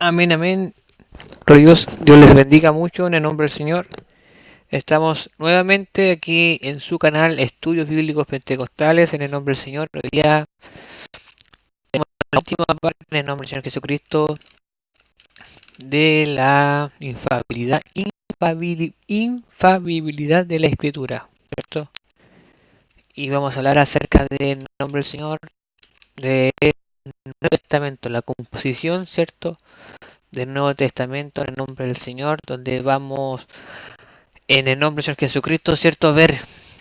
Amén, amén. Dios les bendiga mucho en el nombre del Señor. Estamos nuevamente aquí en su canal Estudios Bíblicos Pentecostales en el nombre del Señor. Hoy día tenemos la última parte en el nombre del Señor Jesucristo de la infalibilidad de la Escritura, ¿cierto? Y vamos a hablar acerca del nombre del Señor, del Nuevo Testamento, la composición, ¿cierto? Del Nuevo Testamento en el nombre del Señor, donde vamos en el nombre del Señor Jesucristo, ¿cierto? Ver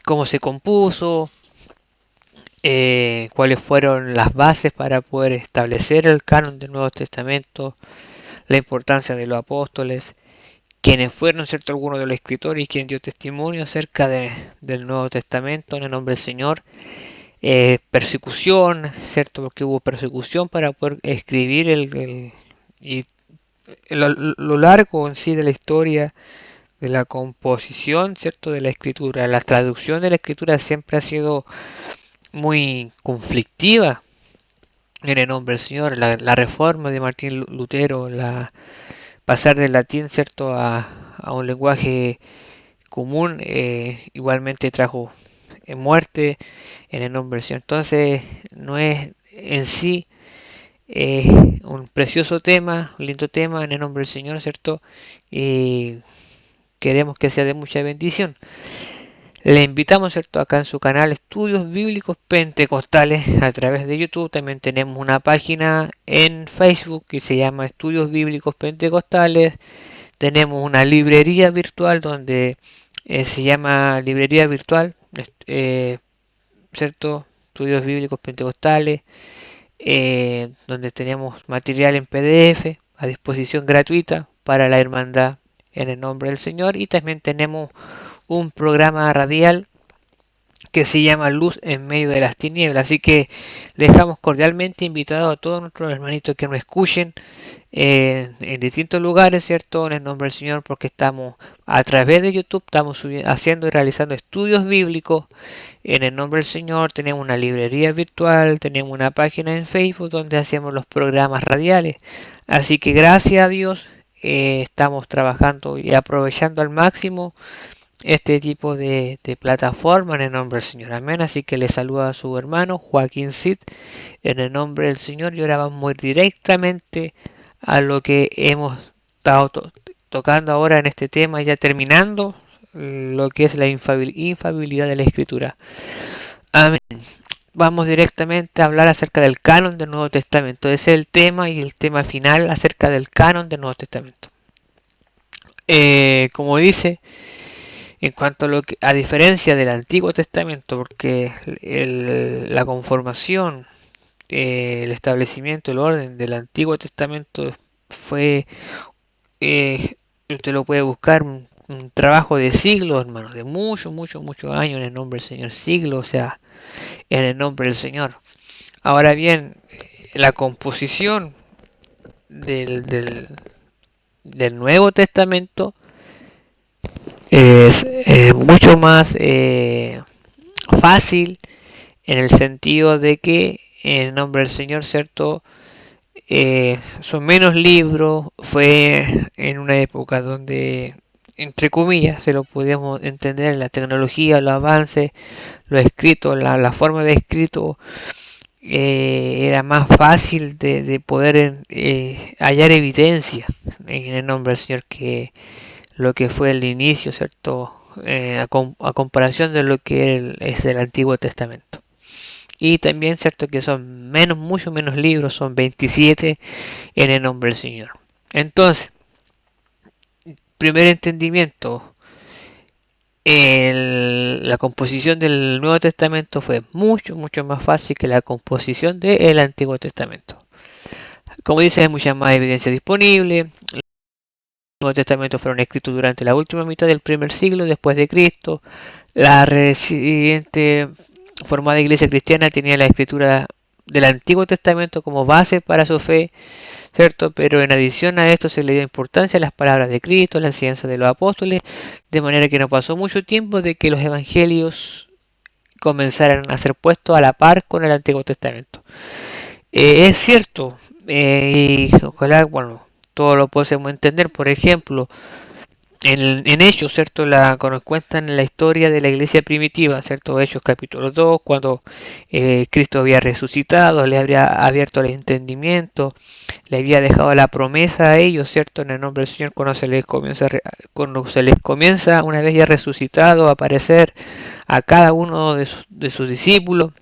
cómo se compuso, cuáles fueron las bases para poder establecer el canon del Nuevo Testamento, la importancia de los apóstoles, quienes fueron, ¿cierto? Algunos de los escritores y quien dio testimonio acerca del Nuevo Testamento en el nombre del Señor. Persecución, ¿cierto? Porque hubo persecución para poder escribir y lo largo en sí de la historia de la composición, ¿cierto? De la escritura. La traducción de la escritura siempre ha sido muy conflictiva en el nombre del Señor. La reforma de Martín Lutero, pasar del latín, ¿cierto? A un lenguaje común, igualmente trajo muerte en el nombre del Señor. Entonces, no es en sí un precioso tema, un lindo tema en el nombre del Señor, ¿cierto? Y queremos que sea de mucha bendición. Le invitamos, ¿cierto? Acá en su canal Estudios Bíblicos Pentecostales a través de YouTube. También tenemos una página en Facebook que se llama Estudios Bíblicos Pentecostales. Tenemos una librería virtual donde se llama Librería Virtual, ¿cierto? Estudios Bíblicos Pentecostales, donde tenemos material en PDF a disposición gratuita para la hermandad en el nombre del Señor. Y también tenemos un programa radial que se llama Luz en medio de las tinieblas. Así que dejamos cordialmente invitados a todos nuestros hermanitos que nos escuchen en distintos lugares, ¿cierto? En el nombre del Señor, porque estamos a través de YouTube, estamos haciendo y realizando estudios bíblicos en el nombre del Señor. Tenemos una librería virtual, tenemos una página en Facebook donde hacemos los programas radiales. Así que gracias a Dios estamos trabajando y aprovechando al máximo este tipo de plataforma en el nombre del Señor. Amén. Así que le saluda a su hermano Joaquín Cid en el nombre del Señor. Y ahora vamos a ir directamente a lo que hemos estado tocando ahora en este tema, ya terminando lo que es la infabilidad de la Escritura. Amén. Vamos directamente a hablar acerca del canon del Nuevo Testamento. Ese es el tema y el tema final acerca del canon del Nuevo Testamento. Como dice, en cuanto a lo que, a diferencia del Antiguo Testamento, porque la conformación, el establecimiento, el orden del Antiguo Testamento fue, usted lo puede buscar, un trabajo de siglos, hermanos, de muchos años en el nombre del Señor, siglos, o sea, en el nombre del Señor. Ahora bien, la composición del, del, del Nuevo Testamento es mucho más fácil en el sentido de que en el nombre del Señor, ¿cierto? Son menos libros, fue en una época donde, entre comillas, se lo podíamos entender, la tecnología, los avances, los escritos, la forma de escrito era más fácil de poder hallar evidencia en el nombre del Señor que lo que fue el inicio, ¿cierto? A comparación de lo que es el Antiguo Testamento. Y también, ¿cierto? Que son mucho menos libros, son 27 en el nombre del Señor. Entonces, primer entendimiento, la composición del Nuevo Testamento fue mucho más fácil que la composición del Antiguo Testamento. Como dice, hay mucha más evidencia disponible. El Nuevo Testamento fueron escritos durante la última mitad del primer siglo después de Cristo. La reciente formada iglesia cristiana tenía la escritura del Antiguo Testamento como base para su fe, ¿cierto? Pero en adición a esto se le dio importancia a las palabras de Cristo, la enseñanza de los apóstoles, de manera que no pasó mucho tiempo de que los evangelios comenzaran a ser puestos a la par con el Antiguo Testamento. Es cierto, y ojalá, bueno, todo lo podemos entender. Por ejemplo, en Hechos, ¿cierto? Cuando cuentan la historia de la iglesia primitiva, ¿cierto? Hechos capítulo 2, cuando Cristo había resucitado, le había abierto el entendimiento, le había dejado la promesa a ellos, ¿cierto? En el nombre del Señor, cuando se les comienza, una vez ya resucitado, a aparecer a cada uno de sus discípulos,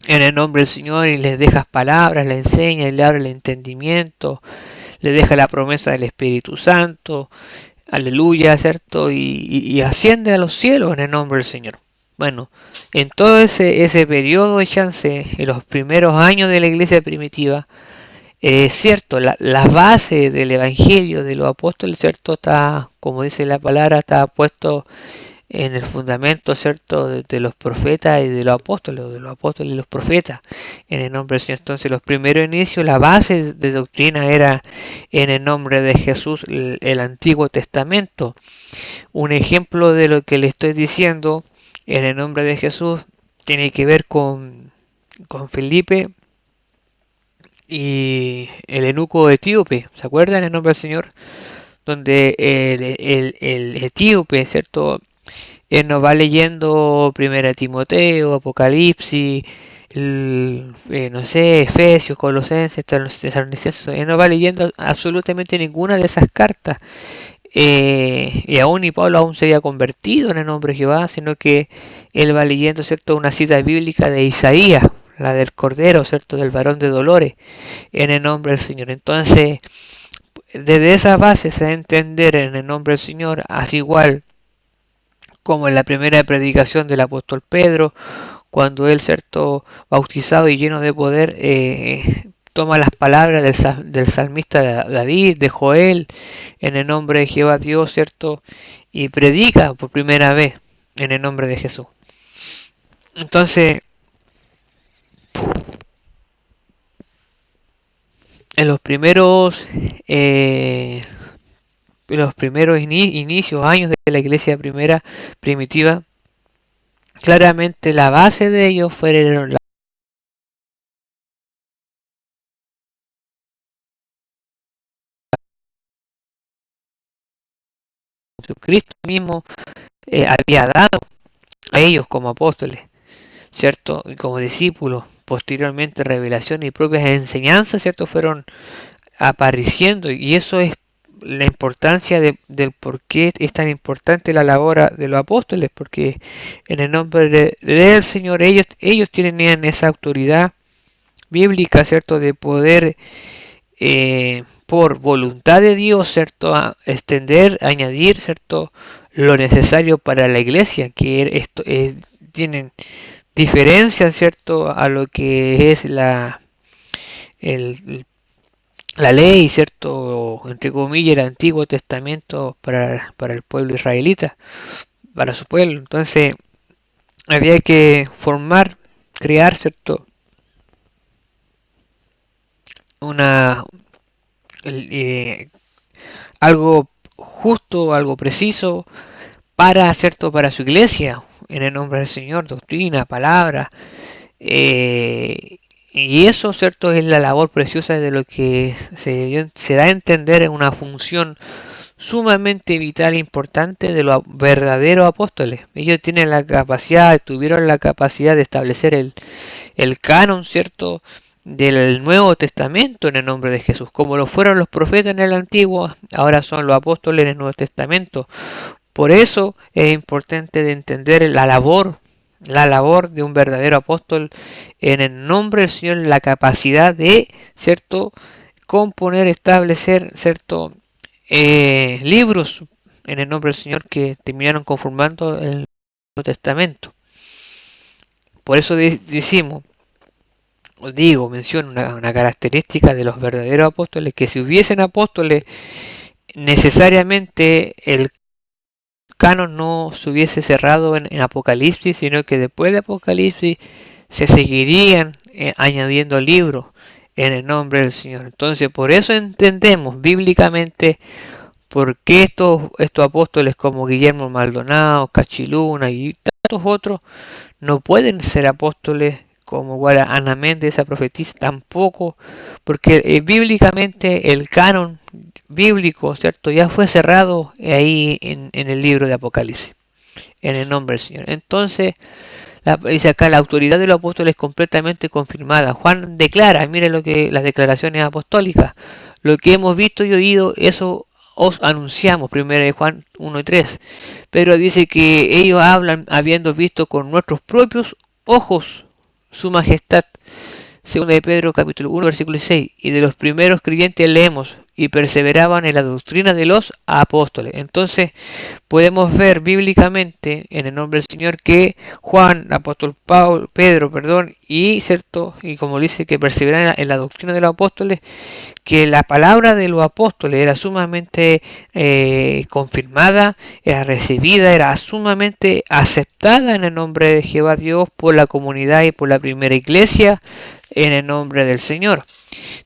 en el nombre del Señor, y les deja palabras, le enseña y le abre el entendimiento, le deja la promesa del Espíritu Santo, aleluya, ¿cierto? Y asciende a los cielos en el nombre del Señor. Bueno, en todo ese periodo de chance, en los primeros años de la iglesia primitiva, es cierto, la base del evangelio de los apóstoles, ¿cierto? Está, como dice la palabra, está puesto en el fundamento, ¿cierto? De los profetas y de los apóstoles y los profetas, en el nombre del Señor. Entonces, los primeros inicios, la base de doctrina era en el nombre de Jesús, el Antiguo Testamento. Un ejemplo de lo que le estoy diciendo en el nombre de Jesús tiene que ver con Felipe y el eunuco etíope. ¿Se acuerdan? En el nombre del Señor, donde el etíope, ¿cierto? Él nos va leyendo Primera Timoteo, Apocalipsis, no sé, Efesios, Colosenses, Tesalonicenses. Él no va leyendo absolutamente ninguna de esas cartas. Y aún ni Pablo aún se había convertido en el nombre de Jehová, sino que él va leyendo, ¿cierto?, una cita bíblica de Isaías, la del Cordero, ¿cierto?, del varón de dolores, en el nombre del Señor. Entonces, desde esa base se da a entender en el nombre del Señor, así igual como en la primera predicación del apóstol Pedro, cuando él, cierto, bautizado y lleno de poder, toma las palabras del salmista David, de Joel, en el nombre de Jehová Dios, cierto, y predica por primera vez en el nombre de Jesús. Entonces, en eh, los primeros inicios, años de la iglesia primera primitiva, claramente la base de ellos fueron Jesucristo mismo había dado a ellos como apóstoles, ¿cierto? Y como discípulos. Posteriormente revelación y propias enseñanzas, ¿cierto? Fueron apareciendo, y eso es la importancia del por qué es tan importante la labor de los apóstoles, porque en el nombre del Señor ellos tienen esa autoridad bíblica, ¿cierto? De poder por voluntad de Dios, ¿cierto?, a extender, añadir, ¿cierto?, lo necesario para la iglesia, que esto tienen diferencias, ¿cierto?, a lo que es el, la ley, ¿cierto?, entre comillas, el Antiguo Testamento para el pueblo israelita, para su pueblo. Entonces, había que formar, crear, ¿cierto?, una, eh, algo justo, algo preciso, para, ¿cierto?, para su iglesia, en el nombre del Señor, doctrina, palabra, y eso, ¿cierto?, es la labor preciosa de lo que se da a entender en una función sumamente vital e importante de los verdaderos apóstoles. Ellos tienen la capacidad, tuvieron la capacidad de establecer el canon, ¿cierto?, del Nuevo Testamento en el nombre de Jesús, como lo fueron los profetas en el Antiguo, ahora son los apóstoles en el Nuevo Testamento. Por eso es importante de entender la labor de un verdadero apóstol en el nombre del Señor, la capacidad de, ¿cierto?, componer, establecer, ¿cierto?, libros en el nombre del Señor que terminaron conformando el Nuevo Testamento. Por eso decimos, os digo, menciono una característica de los verdaderos apóstoles, que si hubiesen apóstoles, necesariamente el canon no se hubiese cerrado en Apocalipsis, sino que después de Apocalipsis se seguirían añadiendo libros en el nombre del Señor. Entonces, por eso entendemos bíblicamente por qué estos apóstoles como Guillermo Maldonado, Cachiluna y tantos otros no pueden ser apóstoles como igual a Ana Méndez, esa profetisa, tampoco, porque bíblicamente el canon bíblico, ¿cierto? Ya fue cerrado ahí en el libro de Apocalipsis, en el nombre del Señor. Entonces, dice acá, la autoridad de los apóstoles es completamente confirmada. Juan declara, mire lo que las declaraciones apostólicas, lo que hemos visto y oído, eso os anunciamos, 1 Juan 1 y 3. Pero dice que ellos hablan habiendo visto con nuestros propios ojos su majestad. Segunda de Pedro capítulo 1 versículo 6. Y de los primeros creyentes leemos y perseveraban en la doctrina de los apóstoles. Entonces podemos ver bíblicamente en el nombre del Señor que Juan, apóstol Pedro, perdón, y cierto, y como dice que perseveran en la doctrina de los apóstoles, que la palabra de los apóstoles era sumamente confirmada, era recibida, era sumamente aceptada en el nombre de Jehová Dios por la comunidad y por la primera iglesia en el nombre del Señor.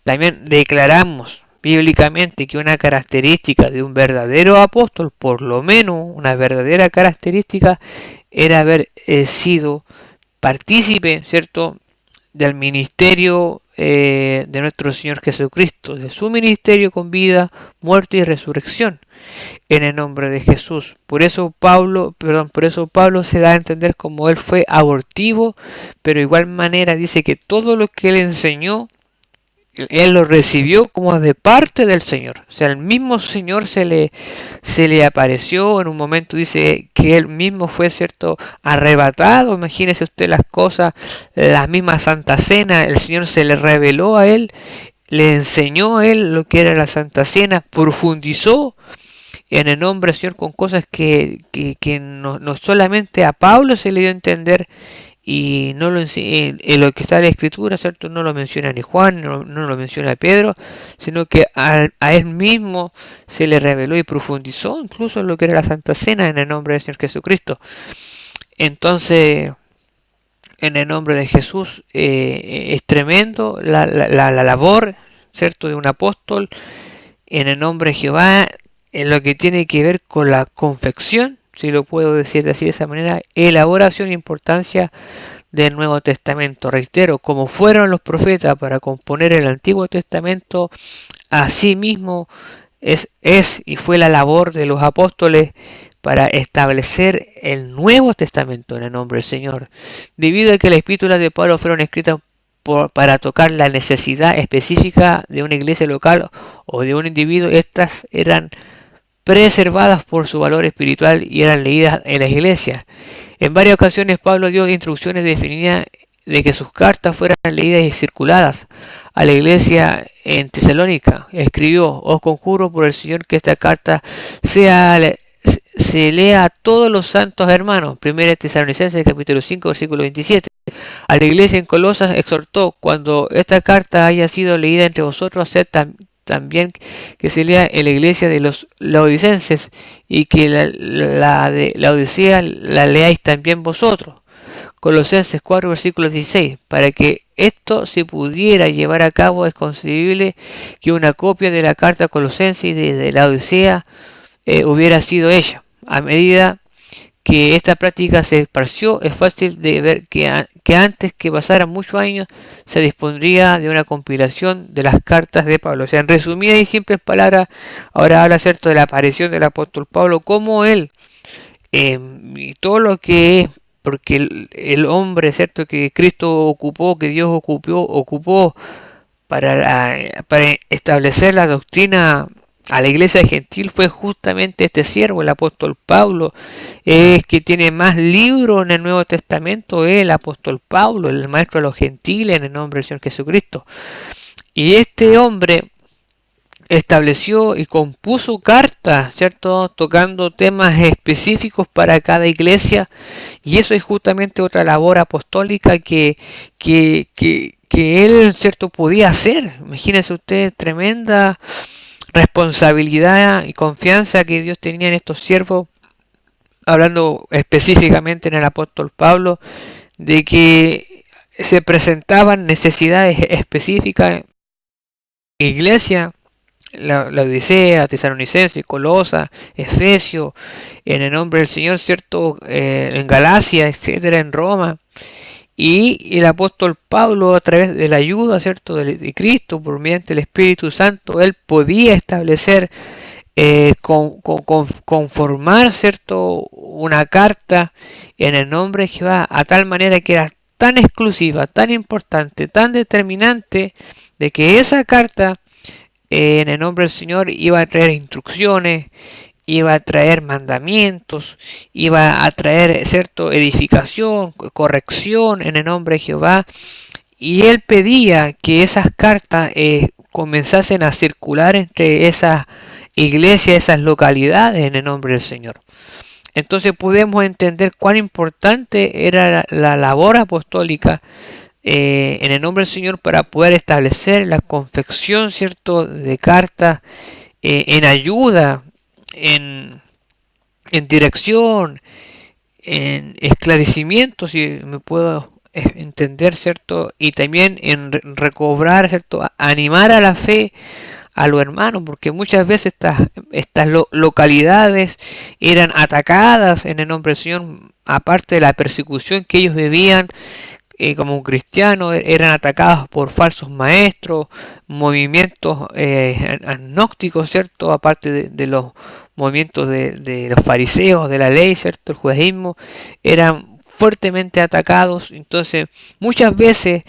También declaramos bíblicamente que una característica de un verdadero apóstol, por lo menos una verdadera característica, era haber sido partícipe, ¿cierto?, del ministerio de nuestro Señor Jesucristo, de su ministerio con vida, muerte y resurrección, en el nombre de Jesús. Por eso Pablo se da a entender como él fue abortivo, pero de igual manera dice que todo lo que él enseñó, él lo recibió como de parte del Señor. O sea, el mismo Señor se le apareció en un momento, dice que él mismo fue, cierto, arrebatado. Imagínese usted las cosas, la misma Santa Cena, el Señor se le reveló a él, le enseñó a él lo que era la Santa Cena, profundizó en el nombre del Señor con cosas que no solamente a Pablo se le dio a entender, y no lo en lo que está en la escritura, ¿cierto? No lo menciona ni Juan, no lo menciona Pedro, sino que a él mismo se le reveló y profundizó incluso en lo que era la Santa Cena en el nombre del Señor Jesucristo. Entonces, en el nombre de Jesús, es tremendo la labor, ¿cierto?, de un apóstol en el nombre de Jehová, en lo que tiene que ver con la confección, si lo puedo decir así de esa manera, elaboración e importancia del Nuevo Testamento. Reitero, como fueron los profetas para componer el Antiguo Testamento, asimismo es y fue la labor de los apóstoles para establecer el Nuevo Testamento en el nombre del Señor. Debido a que las epístolas de Pablo fueron escritas para tocar la necesidad específica de una iglesia local o de un individuo, estas eran preservadas por su valor espiritual y eran leídas en las iglesias. En varias ocasiones Pablo dio instrucciones definidas de que sus cartas fueran leídas y circuladas a la iglesia en Tesalónica. Escribió: os conjuro por el Señor que esta carta se lea a todos los santos hermanos. 1 Tesalonicenses capítulo 5 versículo 27. A la iglesia en Colosas exhortó: cuando esta carta haya sido leída entre vosotros, haced también que se lea en la iglesia de los laodicenses, y que la de Laodicea la leáis también vosotros. Colosenses 4 versículo 16. Para que esto se pudiera llevar a cabo, es concebible que una copia de la carta colosense y de Laodicea hubiera sido hecha. A medida que esta práctica se esparció, es fácil de ver que antes que pasaran muchos años se dispondría de una compilación de las cartas de Pablo. O sea, en resumidas y simples palabras, ahora habla, cierto, de la aparición del apóstol Pablo, como él, y todo lo que es, porque el hombre, cierto, que Cristo ocupó, que Dios ocupó para establecer la doctrina a la iglesia gentil, fue justamente este siervo, el apóstol Pablo. Es que tiene más libros en el Nuevo Testamento, el apóstol Pablo, el maestro de los gentiles, en el nombre del Señor Jesucristo. Y este hombre estableció y compuso cartas, ¿cierto?, tocando temas específicos para cada iglesia, y eso es justamente otra labor apostólica que él, ¿cierto?, podía hacer. Imagínense usted, tremenda responsabilidad y confianza que Dios tenía en estos siervos, hablando específicamente en el apóstol Pablo, de que se presentaban necesidades específicas en la iglesia, la Odisea, Tesalonicense, Colosa, Efesio, en el nombre del Señor, ¿cierto?, en Galacia, etcétera, en Roma. Y el apóstol Pablo, a través de la ayuda, ¿cierto?, de Cristo, por mediante el Espíritu Santo, él podía establecer, conformar, ¿cierto?, una carta en el nombre de Jehová, a tal manera que era tan exclusiva, tan importante, tan determinante, de que esa carta, en el nombre del Señor, iba a traer instrucciones, iba a traer mandamientos, iba a traer, cierto, edificación, corrección en el nombre de Jehová. Y él pedía que esas cartas, comenzasen a circular entre esas iglesias, esas localidades en el nombre del Señor. Entonces podemos entender cuán importante era la labor apostólica, en el nombre del Señor, para poder establecer la confección, cierto, de cartas, en ayuda, en, en dirección, en esclarecimiento, si me puedo, entender, ¿cierto? Y también en recobrar, ¿cierto? Animar a la fe a los hermanos, porque muchas veces estas localidades eran atacadas en el nombre del Señor, aparte de la persecución que ellos vivían, como cristianos, eran atacados por falsos maestros, movimientos, agnósticos, ¿cierto? Aparte de los movimientos de los fariseos, de la ley, ¿cierto? El judaísmo, eran fuertemente atacados. Entonces, muchas veces,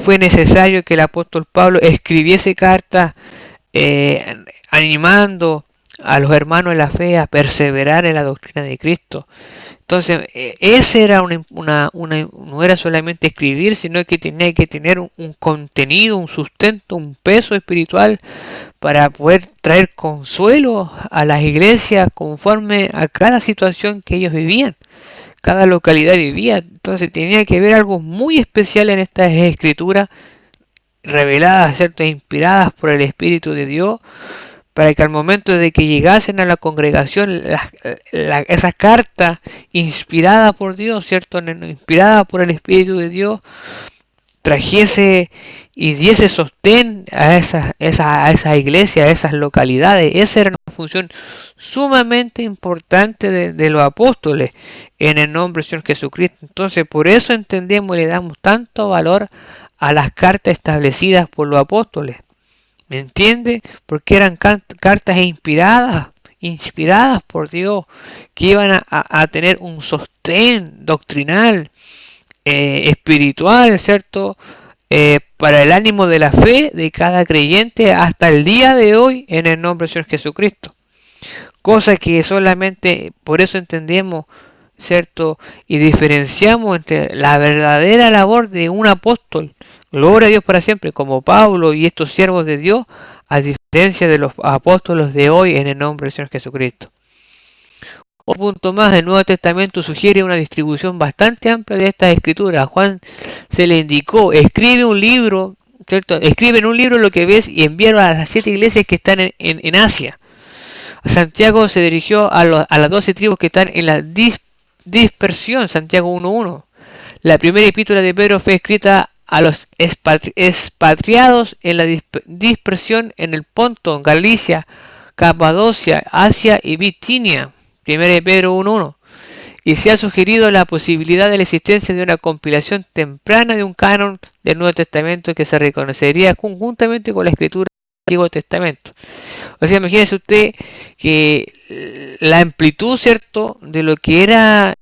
fue necesario que el apóstol Pablo escribiese cartas, eh, animando a los hermanos en la fe a perseverar en la doctrina de Cristo. Entonces, ese era no era solamente escribir, sino que tenía que tener un contenido, un sustento, un peso espiritual, para poder traer consuelo a las iglesias conforme a cada situación que ellos vivían, cada localidad vivía. Entonces tenía que haber algo muy especial en estas escrituras reveladas, ¿cierto?, inspiradas por el Espíritu de Dios, para que al momento de que llegasen a la congregación, esa carta inspirada por Dios, ¿cierto? Inspirada por el Espíritu de Dios, trajese y diese sostén a esa iglesia, a esas localidades. Esa era una función sumamente importante de los apóstoles en el nombre del Señor Jesucristo. Entonces, por eso entendemos y le damos tanto valor a las cartas establecidas por los apóstoles. ¿Me entiende? Porque eran cartas inspiradas por Dios, que iban a tener un sostén doctrinal, espiritual, ¿cierto? Para el ánimo de la fe de cada creyente hasta el día de hoy, en el nombre del Señor Jesucristo. Cosa que solamente por eso entendemos, ¿cierto? Y diferenciamos entre la verdadera labor de un apóstol, gloria a Dios para siempre, como Pablo y estos siervos de Dios, a diferencia de los apóstoles de hoy, en el nombre del Señor Jesucristo. Otro punto más, el Nuevo Testamento sugiere una distribución bastante amplia de estas escrituras. A Juan se le indicó: escribe un libro, ¿cierto? Escribe en un libro lo que ves y envíalo a las 7 iglesias que están en Asia. Santiago se dirigió a las 12 tribus que están en la dispersión, Santiago 1.1. La primera epístola de Pedro fue escrita a los expatriados en la dispersión en el Ponto, Galicia, Capadocia, Asia y Bitinia. Primera de Pedro 1.1. Y se ha sugerido la posibilidad de la existencia de una compilación temprana de un canon del Nuevo Testamento que se reconocería conjuntamente con la escritura del Antiguo Testamento. O sea, imagínese usted que la amplitud, ¿cierto?, de lo que era,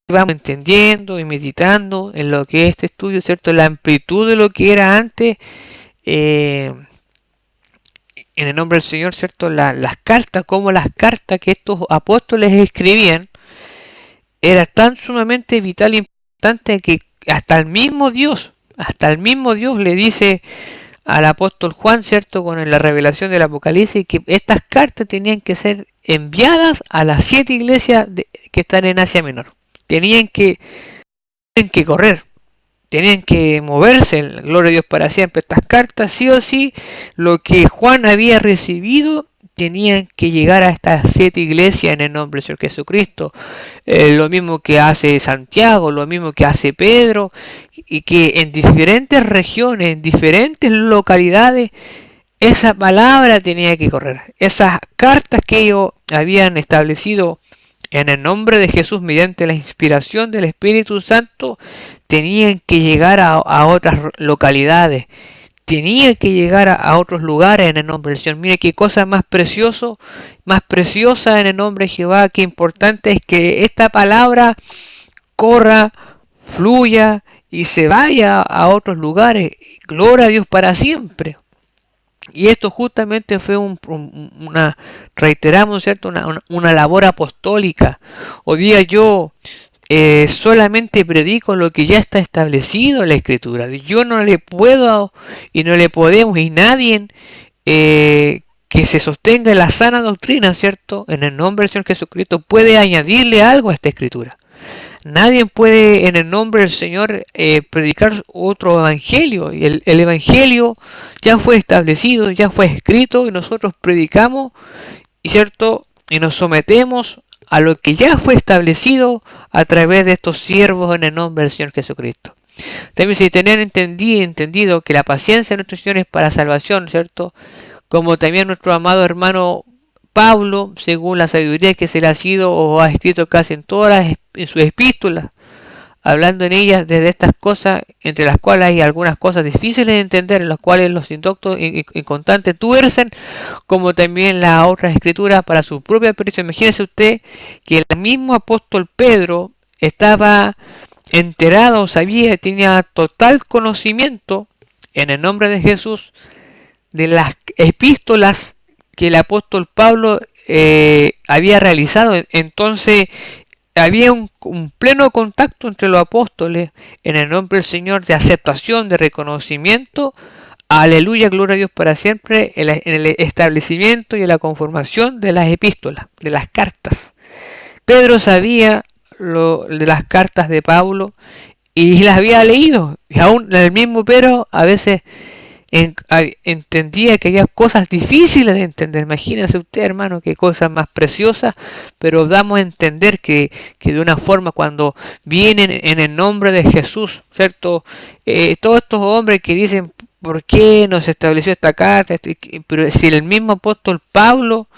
vamos entendiendo y meditando en lo que es este estudio, ¿cierto?, la amplitud de lo que era antes, en el nombre del Señor, ¿cierto?, las cartas, como las cartas que estos apóstoles escribían, era tan sumamente vital e importante que hasta el mismo Dios le dice al apóstol Juan, ¿cierto?, con la revelación del Apocalipsis, que estas cartas tenían que ser enviadas a las 7 iglesias que están en Asia Menor. Tenían que correr, tenían que moverse, gloria a Dios para siempre. Estas cartas, sí o sí, lo que Juan había recibido, tenían que llegar a estas 7 iglesias en el nombre del Señor Jesucristo. Lo mismo que hace Santiago, lo mismo que hace Pedro, y que en diferentes regiones, en diferentes localidades, esa palabra tenía que correr. Esas cartas que ellos habían establecido en el nombre de Jesús, mediante la inspiración del Espíritu Santo, tenían que llegar a otras localidades, tenían que llegar a otros lugares en el nombre del Señor. Mire qué cosa más precioso, más preciosa en el nombre de Jehová, qué importante es que esta palabra corra, fluya y se vaya a otros lugares. Gloria a Dios para siempre. Y esto justamente fue una, reiteramos, ¿cierto? Una labor apostólica. Hoy día yo solamente predico lo que ya está establecido en la Escritura. Yo no le puedo y no le podemos y nadie que se sostenga en la sana doctrina, ¿cierto? En el nombre del Señor Jesucristo puede añadirle algo a esta Escritura. Nadie puede en el nombre del Señor predicar otro evangelio. Y el evangelio ya fue establecido, ya fue escrito y nosotros predicamos, y cierto, y nos sometemos a lo que ya fue establecido a través de estos siervos en el nombre del Señor Jesucristo. También si tener entendido que la paciencia de nuestro Señor es para salvación, ¿cierto? Como también nuestro amado hermano Pablo, según la sabiduría que se le ha sido o ha escrito casi en sus epístolas, hablando en ellas desde estas cosas, entre las cuales hay algunas cosas difíciles de entender, en las cuales los indoctos inconstantes tuercen, como también las otras escrituras para su propia perdición. Imagínese usted que el mismo apóstol Pedro estaba enterado, sabía, tenía total conocimiento en el nombre de Jesús de las epístolas que el apóstol Pablo había realizado. Entonces había un pleno contacto entre los apóstoles en el nombre del Señor, de aceptación, de reconocimiento. Aleluya, gloria a Dios para siempre, en el establecimiento y en la conformación de las epístolas, de las cartas. Pedro sabía de las cartas de Pablo y las había leído. Y aún el mismo Pedro a veces entendía que había cosas difíciles de entender. Imagínense usted, hermano, qué cosas más preciosas, pero damos a entender que de una forma cuando vienen en el nombre de Jesús, ¿cierto? Todos estos hombres que dicen, ¿por qué nos estableció esta carta? Pero si el mismo apóstol Pablo,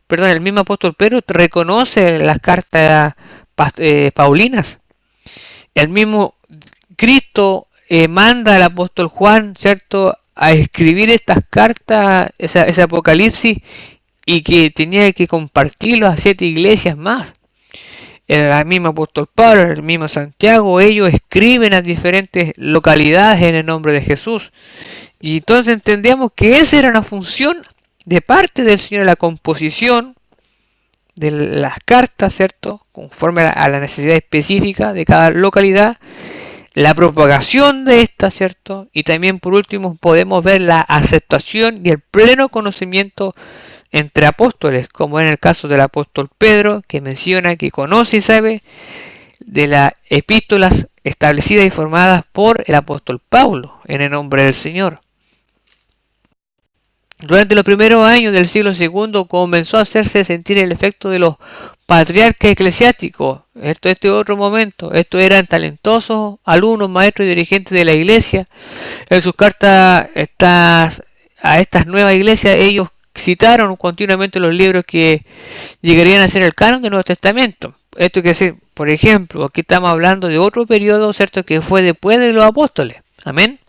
perdón, el mismo apóstol Pedro reconoce las cartas paulinas, el mismo Cristo manda al apóstol Juan, ¿cierto?, a escribir estas cartas, ese Apocalipsis, y que tenía que compartirlo a 7 iglesias más. El mismo apóstol Pablo, el mismo Santiago, ellos escriben a diferentes localidades en el nombre de Jesús. Y entonces entendemos que esa era una función de parte del Señor, la composición de las cartas, ¿cierto?, conforme a la necesidad específica de cada localidad, la propagación de esta, ¿cierto? Y también por último podemos ver la aceptación y el pleno conocimiento entre apóstoles, como en el caso del apóstol Pedro, que menciona que conoce y sabe de las epístolas establecidas y formadas por el apóstol Pablo, en el nombre del Señor. Durante los primeros años del siglo II comenzó a hacerse sentir el efecto de los patriarcas eclesiásticos. Este otro momento. Estos eran talentosos alumnos, maestros y dirigentes de la iglesia. En sus cartas a estas nuevas iglesias, ellos citaron continuamente los libros que llegarían a ser el canon del Nuevo Testamento. Esto que decir, por ejemplo, aquí estamos hablando de otro periodo, ¿cierto?, que fue después de los apóstoles. Amén.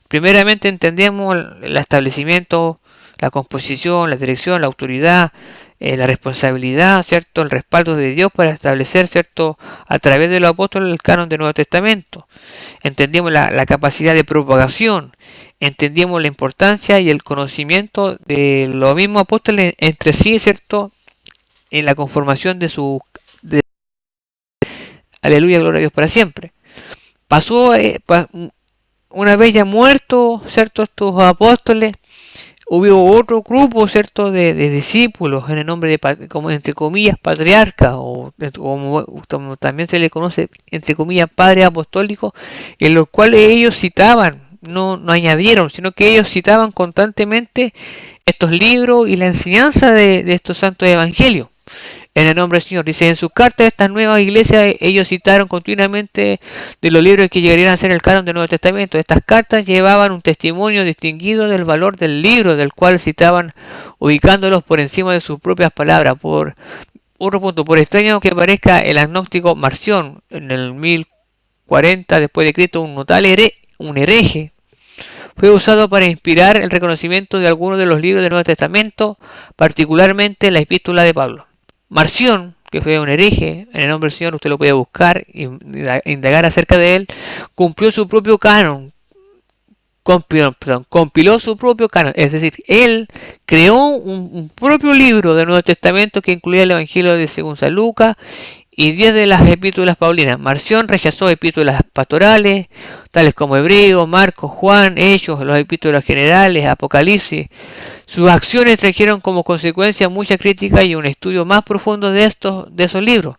Primeramente entendemos el establecimiento, la composición, la dirección, la autoridad, la responsabilidad, ¿cierto?, el respaldo de Dios para establecer, ¿cierto?, a través de los apóstoles el canon del Nuevo Testamento. Entendimos la capacidad de propagación, entendimos la importancia y el conocimiento de los mismos apóstoles entre sí, ¿cierto?, en la conformación de su... Aleluya, gloria a Dios para siempre. Pasó... una vez ya muertos, ¿cierto?, estos apóstoles, hubo otro grupo, ¿cierto?, de discípulos en el nombre de, como entre comillas, patriarcas, o como también se le conoce, entre comillas, padres apostólicos, en los cuales ellos citaban, no añadieron, sino que ellos citaban constantemente estos libros y la enseñanza de estos santos evangelios. En el nombre del Señor. Dice, en sus cartas a estas nuevas iglesias, ellos citaron continuamente de los libros que llegarían a ser el canon del Nuevo Testamento. Estas cartas llevaban un testimonio distinguido del valor del libro, del cual citaban, ubicándolos por encima de sus propias palabras. Otro punto, por extraño que parezca, el agnóstico Marción, en el 1040 después de Cristo, un hereje, fue usado para inspirar el reconocimiento de algunos de los libros del Nuevo Testamento, particularmente la epístola de Pablo. Marción, que fue un hereje, en el nombre del Señor usted lo puede buscar y indagar acerca de él, cumplió su propio canon, compiló su propio canon, es decir, él creó un propio libro del Nuevo Testamento que incluía el Evangelio de según San Lucas y 10 de las epístolas paulinas. Marción rechazó epístolas pastorales, tales como Hebreos, Marcos, Juan, Hechos, los epístolas generales, Apocalipsis. Sus acciones trajeron como consecuencia mucha crítica y un estudio más profundo de esos libros,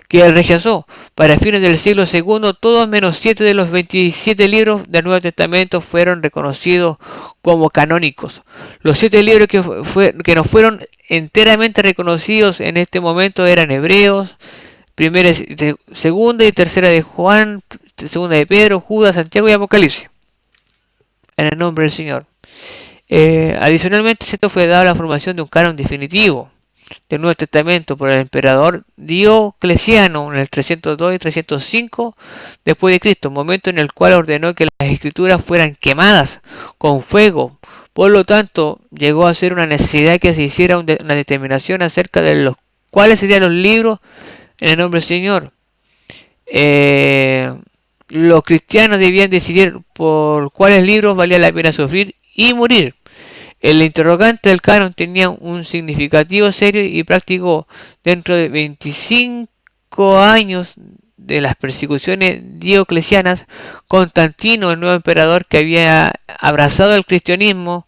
que él rechazó. Para fines del siglo II, todos menos 7 de los 27 libros del Nuevo Testamento fueron reconocidos como canónicos. Los 7 libros que no fueron enteramente reconocidos en este momento eran Hebreos, primera, segunda y tercera de Juan, segunda de Pedro, Judas, Santiago y Apocalipsis. En el nombre del Señor. Adicionalmente, esto fue dado la formación de un canon definitivo del Nuevo Testamento por el emperador Diocleciano en el 302 y 305 después de Cristo, momento en el cual ordenó que las escrituras fueran quemadas con fuego. Por lo tanto, llegó a ser una necesidad que se hiciera una determinación acerca de los cuáles serían los libros en el nombre del Señor. Los cristianos debían decidir por cuáles libros valía la pena sufrir y morir. El interrogante del canon tenía un significativo serio y práctico. Dentro de 25 años de las persecuciones dioclecianas, Constantino, el nuevo emperador que había abrazado el cristianismo,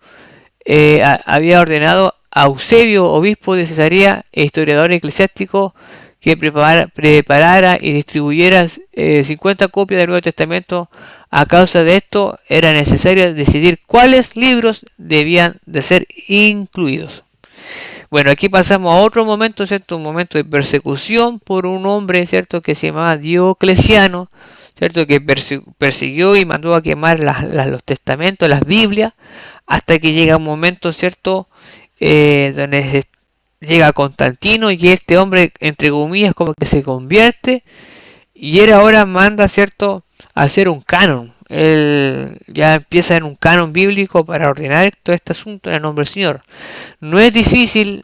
había ordenado a Eusebio, obispo de Cesarea e historiador eclesiástico, que preparara y distribuyera 50 copias del Nuevo Testamento. A causa de esto, era necesario decidir cuáles libros debían de ser incluidos. Bueno, aquí pasamos a otro momento, ¿cierto? Un momento de persecución por un hombre, ¿cierto? Que se llamaba Diocleciano, ¿cierto? Que persiguió y mandó a quemar los testamentos, las Biblias, hasta que llega un momento, ¿cierto? Donde llega Constantino y este hombre, entre comillas, como que se convierte y él ahora manda, ¿cierto?, a hacer un canon. Él ya empieza en un canon bíblico para ordenar todo este asunto en el nombre del Señor. No es difícil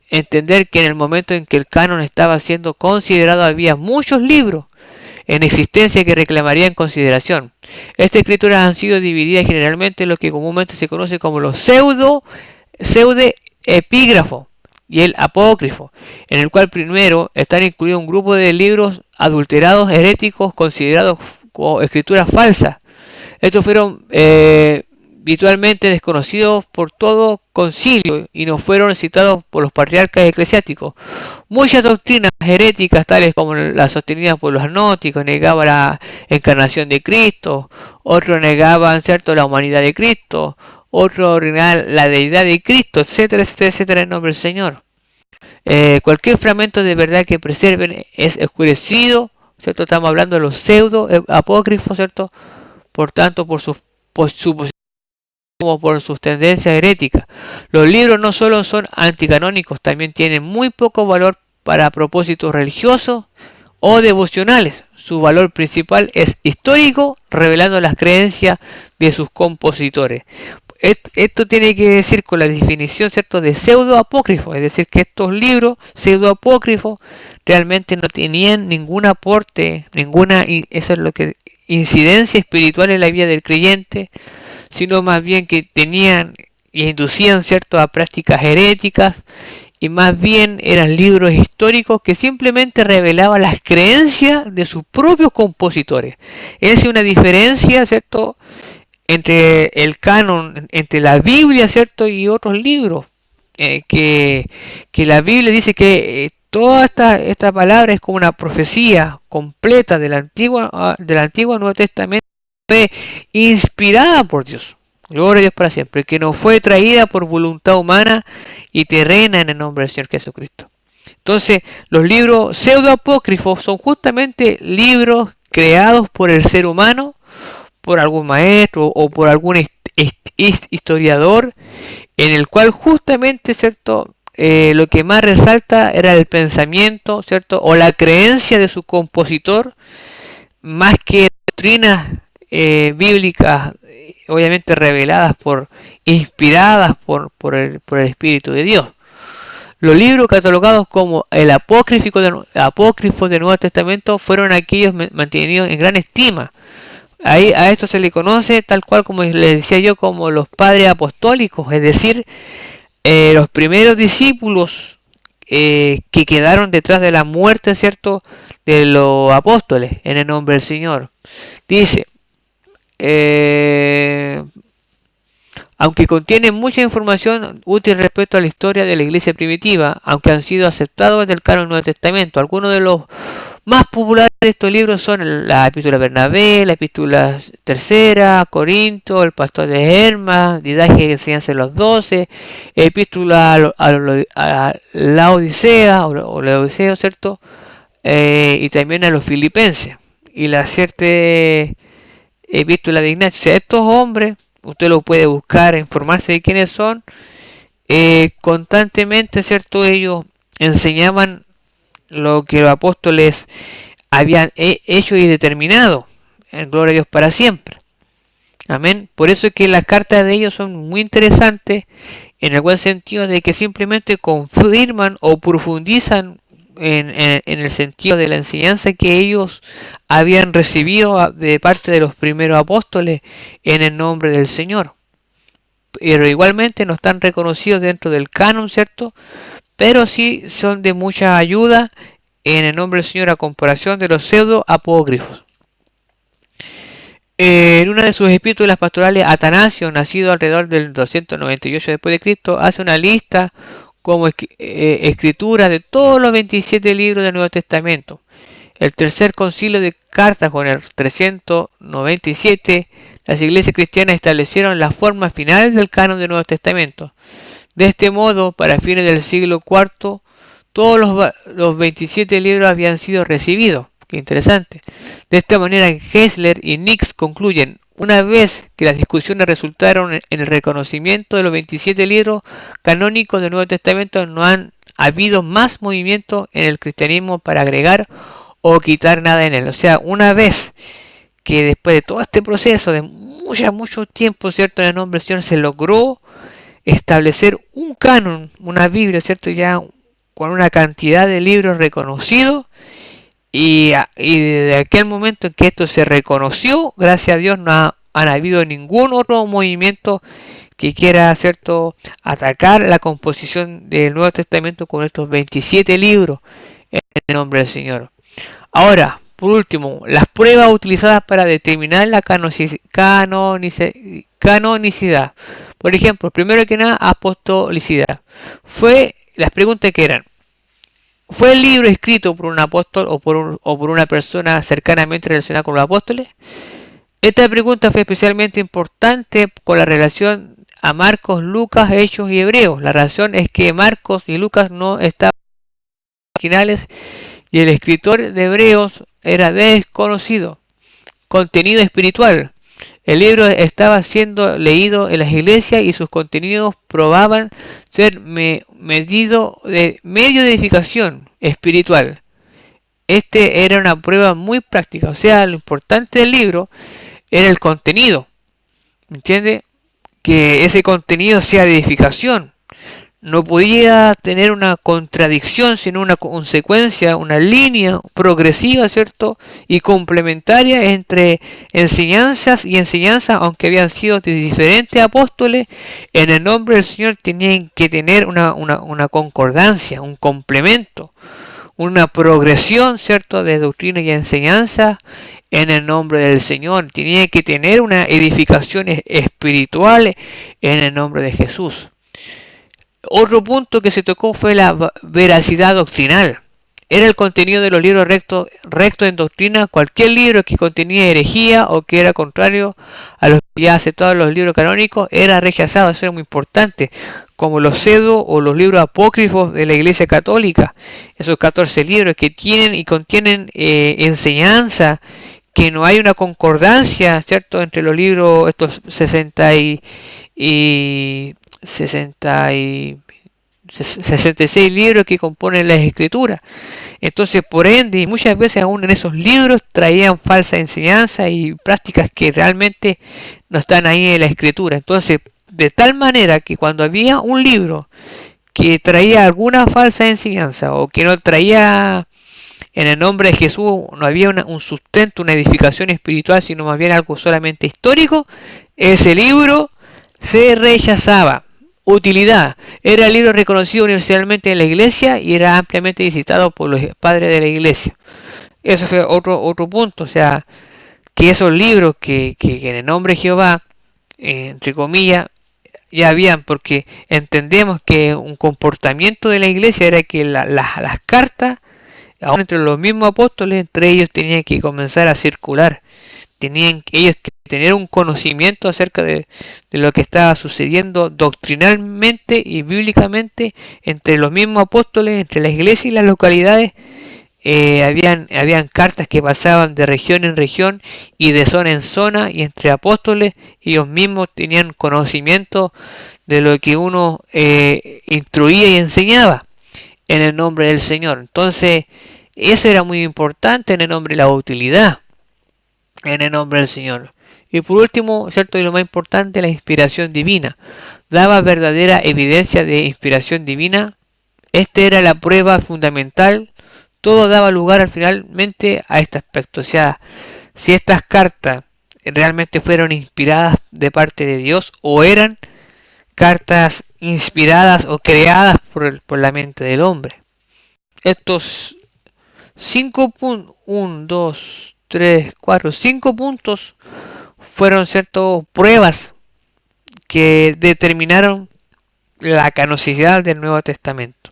entender que en el momento en que el canon estaba siendo considerado había muchos libros en existencia que reclamarían consideración. Estas escrituras han sido divididas generalmente en lo que comúnmente se conoce como los pseudo-epígrafos y el apócrifo, en el cual primero están incluidos un grupo de libros adulterados, heréticos, considerados como escrituras falsas. Estos fueron habitualmente desconocidos por todo concilio y no fueron citados por los patriarcas eclesiásticos. Muchas doctrinas heréticas, tales como las sostenidas por los gnósticos, negaban la encarnación de Cristo, otros negaban, ¿cierto?, la humanidad de Cristo, otros negaban la deidad de Cristo, etcétera, etcétera, etcétera, en nombre del Señor. Cualquier fragmento de verdad que preserven es oscurecido, ¿cierto? Estamos hablando de los pseudo apócrifos, ¿cierto? Por tanto, por su posición como por sus tendencias heréticas. Los libros no solo son anticanónicos, también tienen muy poco valor para propósitos religiosos o devocionales. Su valor principal es histórico, revelando las creencias de sus compositores. Esto tiene que decir con la definición, ¿cierto?, de pseudoapócrifo, es decir, que estos libros pseudoapócrifos realmente no tenían ningún aporte, eso es lo que, incidencia espiritual en la vida del creyente, sino más bien que tenían y inducían, ¿cierto?, a prácticas heréticas, y más bien eran libros históricos que simplemente revelaban las creencias de sus propios compositores. Es una diferencia, ¿cierto?, entre el canon, entre la Biblia, ¿cierto?, y otros libros. Que la Biblia dice que toda esta palabra es como una profecía completa del Antiguo Nuevo Testamento, fue inspirada por Dios. Gloria a Dios para siempre, que no fue traída por voluntad humana y terrena en el nombre del Señor Jesucristo. Entonces, los libros pseudoapócrifos son justamente libros creados por el ser humano, por algún maestro o por algún historiador, en el cual justamente, ¿cierto?, lo que más resalta era el pensamiento, ¿cierto? O la creencia de su compositor, más que doctrinas bíblicas, obviamente reveladas inspiradas por el Espíritu de Dios. Los libros catalogados como el apócrifo del Nuevo Testamento fueron aquellos mantenidos en gran estima. Ahí, a esto se le conoce tal cual como le decía yo, como los padres apostólicos, es decir, los primeros discípulos que quedaron detrás de la muerte, ¿cierto?, de los apóstoles en el nombre del Señor. Dice, aunque contiene mucha información útil respecto a la historia de la iglesia primitiva, aunque han sido aceptados del canon del Nuevo Testamento, algunos de los más populares de estos libros son la epístola Bernabé, la epístola tercera, Corinto, el pastor de Hermas, Didaje que enseñanza de los 12, epístola a la Odisea, o la Odisea, ¿cierto? Y también a los filipenses, y la cierta epístola de Ignacio. O sea, estos hombres, usted los puede buscar, informarse de quiénes son, constantemente, ¿cierto? Ellos enseñaban lo que los apóstoles habían hecho y determinado. En gloria a Dios para siempre. Amén. Por eso es que las cartas de ellos son muy interesantes en el buen sentido de que simplemente confirman o profundizan en el sentido de la enseñanza que ellos habían recibido de parte de los primeros apóstoles en el nombre del Señor. Pero igualmente no están reconocidos dentro del canon, ¿cierto? Pero sí son de mucha ayuda en el nombre del Señor a comparación de los pseudo apócrifos. En una de sus epístolas pastorales, Atanasio, nacido alrededor del 298 después de Cristo, hace una lista como escritura de todos los 27 libros del Nuevo Testamento. El tercer concilio de Cartago en el 397, las iglesias cristianas establecieron la forma final del canon del Nuevo Testamento. De este modo, para fines del siglo IV, todos los 27 libros habían sido recibidos. Qué interesante. De esta manera, Gessler y Nix concluyen, una vez que las discusiones resultaron en el reconocimiento de los 27 libros canónicos del Nuevo Testamento, no han habido más movimiento en el cristianismo para agregar o quitar nada en él. O sea, una vez que después de todo este proceso de mucho tiempo, ¿cierto?, en el nombre del Señor se logró establecer un canon, una Biblia, ¿cierto?, ya con una cantidad de libros reconocidos. Y desde aquel momento en que esto se reconoció, gracias a Dios no han habido ningún otro movimiento que quiera, ¿cierto?, atacar la composición del Nuevo Testamento con estos 27 libros en el nombre del Señor. Ahora, por último, las pruebas utilizadas para determinar la canonicidad. Por ejemplo, primero que nada, apostolicidad. Las preguntas que eran: ¿fue el libro escrito por un apóstol o por una persona cercanamente relacionada con los apóstoles? Esta pregunta fue especialmente importante con la relación a Marcos, Lucas, Hechos y Hebreos. La razón es que Marcos y Lucas no estaban originales y el escritor de Hebreos era desconocido. Contenido espiritual. El libro estaba siendo leído en las iglesias y sus contenidos probaban ser medio de edificación espiritual. Este era una prueba muy práctica. O sea, lo importante del libro era el contenido. ¿Entiende? Que ese contenido sea de edificación. No podía tener una contradicción, sino una consecuencia, una línea progresiva, ¿cierto?, y complementaria entre enseñanzas y enseñanzas, aunque habían sido de diferentes apóstoles, en el nombre del Señor tenían que tener una concordancia, un complemento, una progresión, ¿cierto?, de doctrina y enseñanza en el nombre del Señor. Tenía que tener una edificación espiritual en el nombre de Jesús. Otro punto que se tocó fue la veracidad doctrinal. Era el contenido de los libros recto en doctrina. Cualquier libro que contenía herejía o que era contrario a los ya aceptados los libros canónicos era rechazado. Eso era muy importante, como los pseudo o los libros apócrifos de la Iglesia Católica. Esos 14 libros que tienen y contienen enseñanza, que no hay una concordancia, ¿cierto?, entre los libros, estos 60 y 66 libros que componen las escrituras. Entonces, por ende, y muchas veces aún en esos libros traían falsa enseñanza y prácticas que realmente no están ahí en la escritura. Entonces, de tal manera que cuando había un libro que traía alguna falsa enseñanza o que no traía en el nombre de Jesús, no había un sustento, una edificación espiritual, sino más bien algo solamente histórico, ese libro se rechazaba. Utilidad. Era el libro reconocido universalmente en la iglesia y era ampliamente visitado por los padres de la iglesia. Eso fue otro punto. O sea, que esos libros que en el nombre de Jehová, entre comillas, ya habían, porque entendemos que un comportamiento de la iglesia era que las cartas, aún entre los mismos apóstoles, entre ellos tenían que comenzar a circular. Tenían ellos que tener un conocimiento acerca de lo que estaba sucediendo doctrinalmente y bíblicamente entre los mismos apóstoles, entre la iglesia y las localidades. Habían cartas que pasaban de región en región y de zona en zona, y entre apóstoles ellos mismos tenían conocimiento de lo que uno instruía y enseñaba en el nombre del Señor. Entonces, eso era muy importante en el nombre de la utilidad, en el nombre del Señor. Y por último, ¿cierto? Y lo más importante, la inspiración divina. Daba verdadera evidencia de inspiración divina. Esta era la prueba fundamental. Todo daba lugar finalmente a este aspecto. O sea, si estas cartas realmente fueron inspiradas de parte de Dios o eran cartas inspiradas o creadas por la mente del hombre. Estos 5 puntos, 1, 2, 3, 4, 5 puntos fueron ciertas pruebas que determinaron la canonicidad del Nuevo Testamento.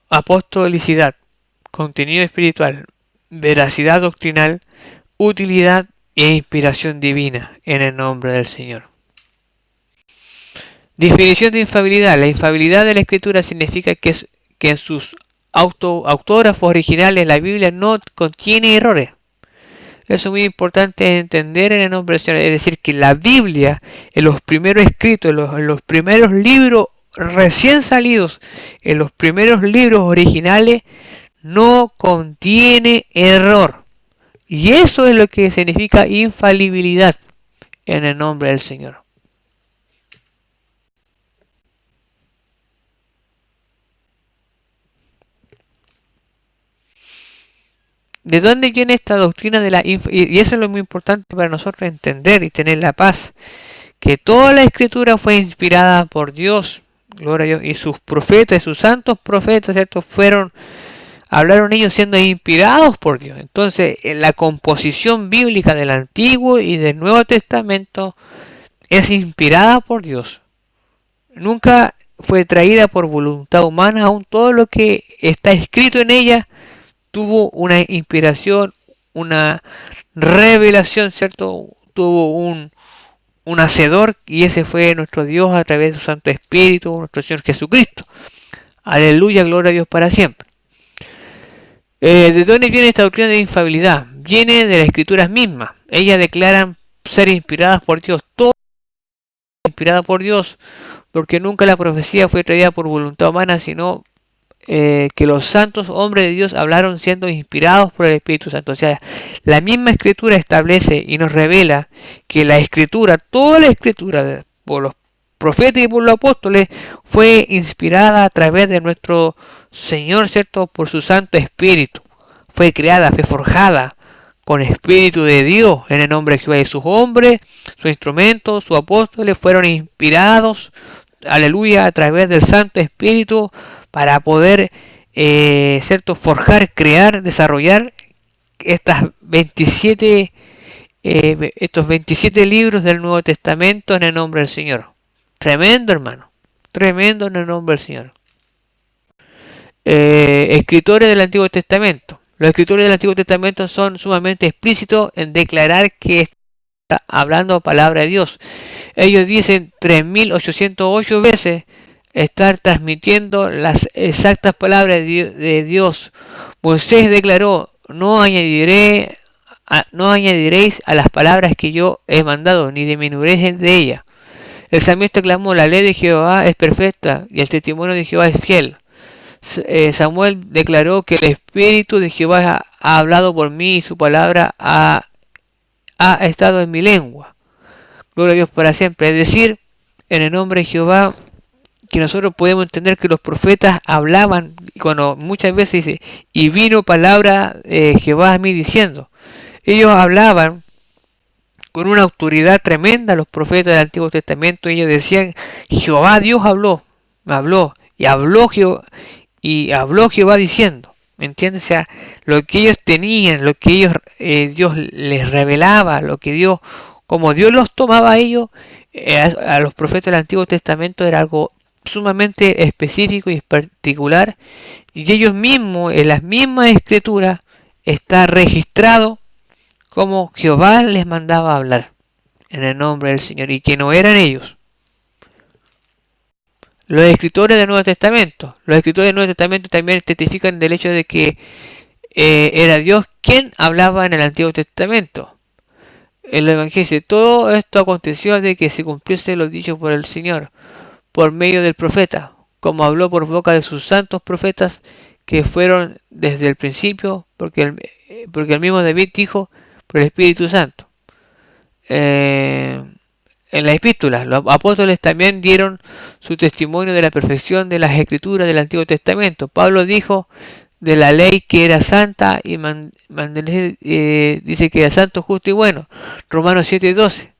Apostolicidad, contenido espiritual, veracidad doctrinal, utilidad e inspiración divina en el nombre del Señor. Definición de infalibilidad. La infalibilidad de la escritura significa que en sus autógrafos originales la Biblia no contiene errores. Eso es muy importante entender en el nombre del Señor. Es decir, que la Biblia, en los primeros escritos, en los primeros libros recién salidos, en los primeros libros originales, no contiene error. Y eso es lo que significa infalibilidad en el nombre del Señor. ¿De dónde viene esta doctrina de la y eso es lo muy importante para nosotros entender y tener la paz? Que toda la escritura fue inspirada por Dios, gloria a Dios, y sus profetas, sus santos profetas, ¿cierto? Hablaron ellos siendo inspirados por Dios. Entonces, en la composición bíblica del Antiguo y del Nuevo Testamento es inspirada por Dios. Nunca fue traída por voluntad humana, aún todo lo que está escrito en ella tuvo una inspiración, una revelación, ¿cierto? Tuvo un hacedor, y ese fue nuestro Dios a través de su Santo Espíritu, nuestro Señor Jesucristo. Aleluya, gloria a Dios para siempre. ¿De dónde viene esta doctrina de infalibilidad? Viene de las escrituras mismas. Ellas declaran ser inspiradas por Dios. Todo es inspirado por Dios, porque nunca la profecía fue traída por voluntad humana, sino que los santos hombres de Dios hablaron siendo inspirados por el Espíritu Santo. O sea, la misma escritura establece y nos revela que la escritura, toda la escritura por los profetas y por los apóstoles, fue inspirada a través de nuestro Señor, ¿cierto? Por su Santo Espíritu. Fue creada, fue forjada con Espíritu de Dios en el nombre de Jehová. Y sus hombres, sus instrumentos, sus apóstoles fueron inspirados, aleluya, a través del Santo Espíritu para poder, ¿cierto? Forjar, crear, desarrollar estos 27 libros del Nuevo Testamento en el nombre del Señor. Tremendo, hermano. Tremendo en el nombre del Señor. Escritores del Antiguo Testamento. Los escritores del Antiguo Testamento son sumamente explícitos en declarar que está hablando palabra de Dios. Ellos dicen 3808 veces estar transmitiendo las exactas palabras de Dios. Moisés declaró: no añadiréis a las palabras que yo he mandado, ni disminuiréis de ellas. El salmista clamó, la ley de Jehová es perfecta y el testimonio de Jehová es fiel. Samuel declaró que el Espíritu de Jehová ha hablado por mí y su palabra ha estado en mi lengua. Gloria a Dios para siempre. Es decir, en el nombre de Jehová, que nosotros podemos entender que los profetas hablaban, cuando muchas veces dice, y vino palabra Jehová a mí diciendo. Ellos hablaban con una autoridad tremenda, los profetas del Antiguo Testamento. Ellos decían, Jehová Dios habló, me habló, y habló Jehová diciendo. ¿Me entiendes? O sea, lo que ellos tenían, lo que ellos, Dios les revelaba, lo que Dios, como Dios los tomaba a ellos, a los profetas del Antiguo Testamento era algo sumamente específico y particular, y ellos mismos, en las mismas escrituras, está registrado como Jehová les mandaba hablar en el nombre del Señor, y que no eran ellos. Los escritores del Nuevo Testamento. Los escritores del Nuevo Testamento también testifican del hecho de que era Dios quien hablaba en el Antiguo Testamento. En el Evangelio dice, todo esto aconteció de que se cumpliese lo dicho por el Señor, por medio del profeta, como habló por boca de sus santos profetas que fueron desde el principio, porque el mismo David dijo por el Espíritu Santo. En las epístolas, los apóstoles también dieron su testimonio de la perfección de las escrituras del Antiguo Testamento. Pablo dijo de la ley que era santa y dice que era santo, justo y bueno. Romanos 7:12.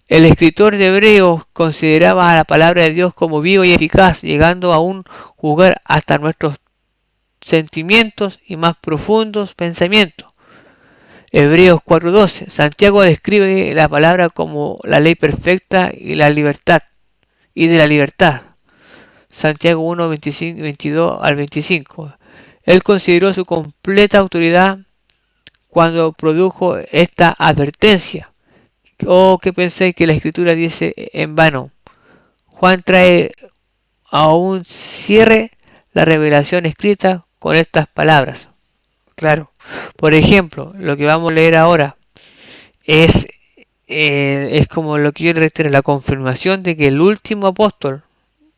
El escritor de Hebreos consideraba a la palabra de Dios como viva y eficaz, llegando aún juzgar hasta nuestros sentimientos y más profundos pensamientos. Hebreos 4:12. Santiago describe la palabra como la ley perfecta y la libertad y de la libertad. Santiago 1:25, 22 al 25. Él consideró su completa autoridad cuando produjo esta advertencia. ¿O que pensáis que la escritura dice en vano? Juan trae a un cierre la revelación escrita con estas palabras. Claro. Por ejemplo, lo que vamos a leer ahora es como lo que yo reitero, la confirmación de que el último apóstol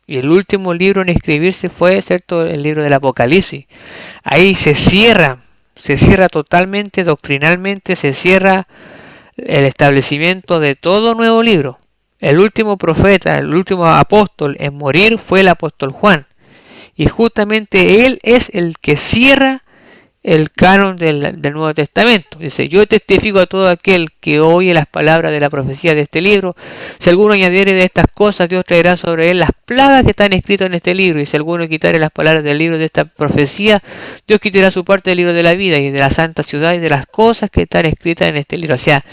y el último libro en escribirse fue, ¿cierto?, el libro del Apocalipsis. Ahí se cierra totalmente, doctrinalmente, se cierra el establecimiento de todo nuevo libro. El último profeta, el último apóstol en morir fue el apóstol Juan. Y justamente él es el que cierra el canon del Nuevo Testamento. Dice, yo testifico a todo aquel que oye las palabras de la profecía de este libro. Si alguno añadiere de estas cosas, Dios traerá sobre él las plagas que están escritas en este libro. Y si alguno quitare las palabras del libro de esta profecía, Dios quitará su parte del libro de la vida y de la santa ciudad y de las cosas que están escritas en este libro. O sea,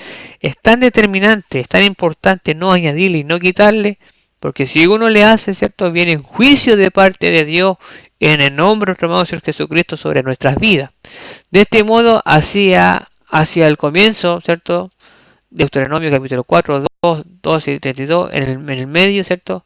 es tan determinante, es tan importante no añadirle y no quitarle, porque si uno le hace, ¿cierto?, viene en juicio de parte de Dios en el nombre de nuestro amado Señor Jesucristo sobre nuestras vidas. De este modo, hacia el comienzo, ¿cierto?, Deuteronomio capítulo 4, 2, 12 y 32, en el medio, ¿cierto?,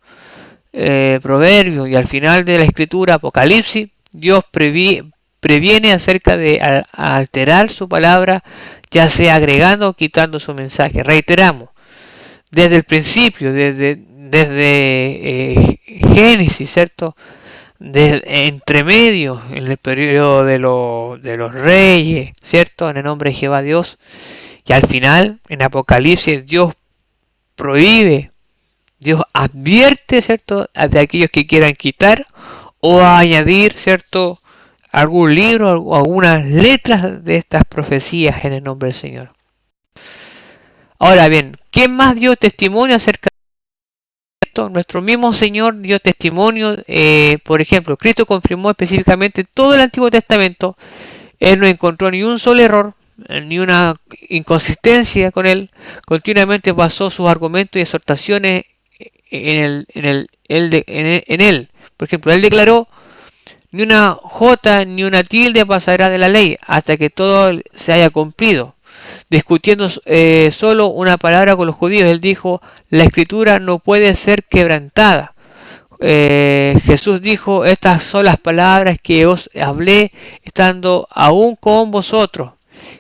Proverbios, y al final de la escritura, Apocalipsis, Dios previene acerca de alterar su palabra, ya sea agregando o quitando su mensaje. Reiteramos, desde el principio, desde Génesis, ¿cierto?, entre medio, en el periodo de los reyes, ¿cierto?, en el nombre de Jehová Dios, y al final, en Apocalipsis, Dios prohíbe, Dios advierte, ¿cierto?, de aquellos que quieran quitar o añadir, ¿cierto?, algún libro o algunas letras de estas profecías en el nombre del Señor. Ahora bien, ¿quién más dio testimonio acerca de esto? Nuestro mismo Señor dio testimonio. Por ejemplo, Cristo confirmó específicamente todo el Antiguo Testamento. Él no encontró ni un solo error, ni una inconsistencia con él. Continuamente basó sus argumentos y exhortaciones en él. Por ejemplo, él declaró, ni una jota ni una tilde pasará de la ley hasta que todo se haya cumplido. Discutiendo solo una palabra con los judíos, él dijo, la escritura no puede ser quebrantada. Jesús dijo, estas son las palabras que os hablé estando aún con vosotros.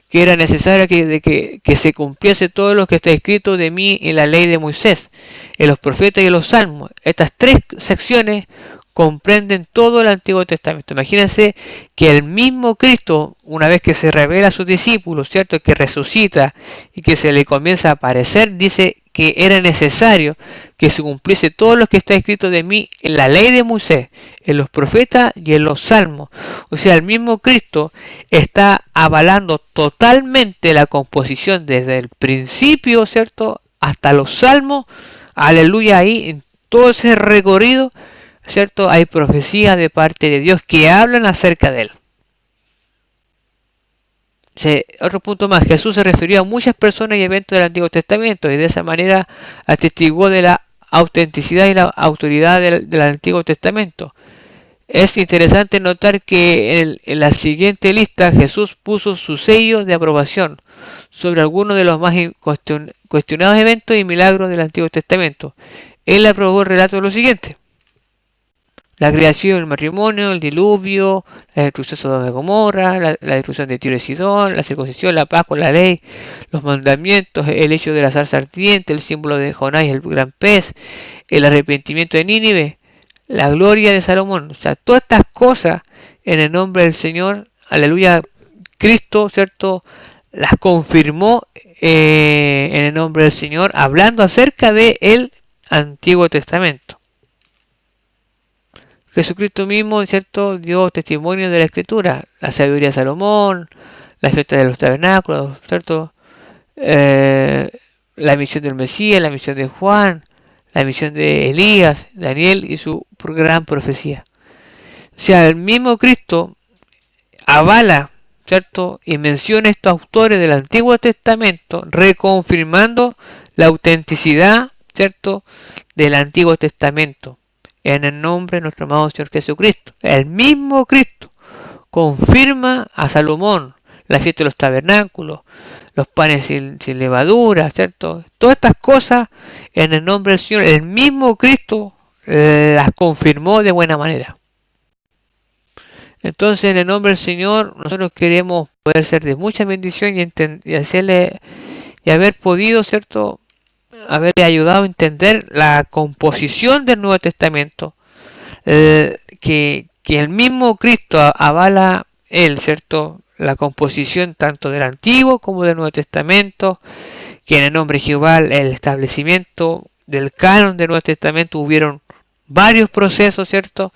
que era necesario que se cumpliese todo lo que está escrito de mí en la ley de Moisés, en los profetas y en los salmos. Estas tres secciones comprenden todo el Antiguo Testamento. Imagínense que el mismo Cristo, una vez que se revela a sus discípulos, ¿cierto?, que resucita y que se le comienza a aparecer, dice que era necesario que se cumpliese todo lo que está escrito de mí en la ley de Moisés, en los profetas y en los salmos. O sea, el mismo Cristo está avalando totalmente la composición desde el principio, ¿cierto?, hasta los salmos. Aleluya, ahí en todo ese recorrido, ¿cierto?, hay profecías de parte de Dios que hablan acerca de él. Otro punto más, Jesús se refirió a muchas personas y eventos del Antiguo Testamento y de esa manera atestiguó de la autenticidad y la autoridad del Antiguo Testamento. Es interesante notar que en la siguiente lista Jesús puso su sello de aprobación sobre algunos de los más cuestionados eventos y milagros del Antiguo Testamento. Él aprobó el relato de lo siguiente: la creación, el matrimonio, el diluvio, la destrucción de Sodoma y Gomorra, la destrucción de Tiro y Sidón, la circuncisión, la Pascua, la ley, los mandamientos, el hecho de la zarza ardiente, el símbolo de Jonás y el gran pez, el arrepentimiento de Nínive, la gloria de Salomón. O sea, todas estas cosas en el nombre del Señor, aleluya, Cristo, ¿cierto?, las confirmó en el nombre del Señor, hablando acerca del Antiguo Testamento. Jesucristo mismo, ¿cierto?, dio testimonio de la Escritura, la sabiduría de Salomón, la fiesta de los tabernáculos, ¿cierto?, la misión del Mesías, la misión de Juan, la misión de Elías, Daniel y su gran profecía. O sea, el mismo Cristo avala, ¿cierto?, y menciona estos autores del Antiguo Testamento, reconfirmando la autenticidad, ¿cierto?, del Antiguo Testamento, en el nombre de nuestro amado Señor Jesucristo. El mismo Cristo confirma a Salomón la fiesta de los tabernáculos, los panes sin levadura, ¿cierto? Todas estas cosas en el nombre del Señor, el mismo Cristo las confirmó de buena manera. Entonces, en el nombre del Señor, nosotros queremos poder ser de mucha bendición y hacerle y haber podido, ¿cierto?, haberle ayudado a entender la composición del Nuevo Testamento, que el mismo Cristo avala él, ¿cierto?, la composición tanto del Antiguo como del Nuevo Testamento, que en el nombre de Jehová el establecimiento del canon del Nuevo Testamento hubieron varios procesos, ¿cierto?,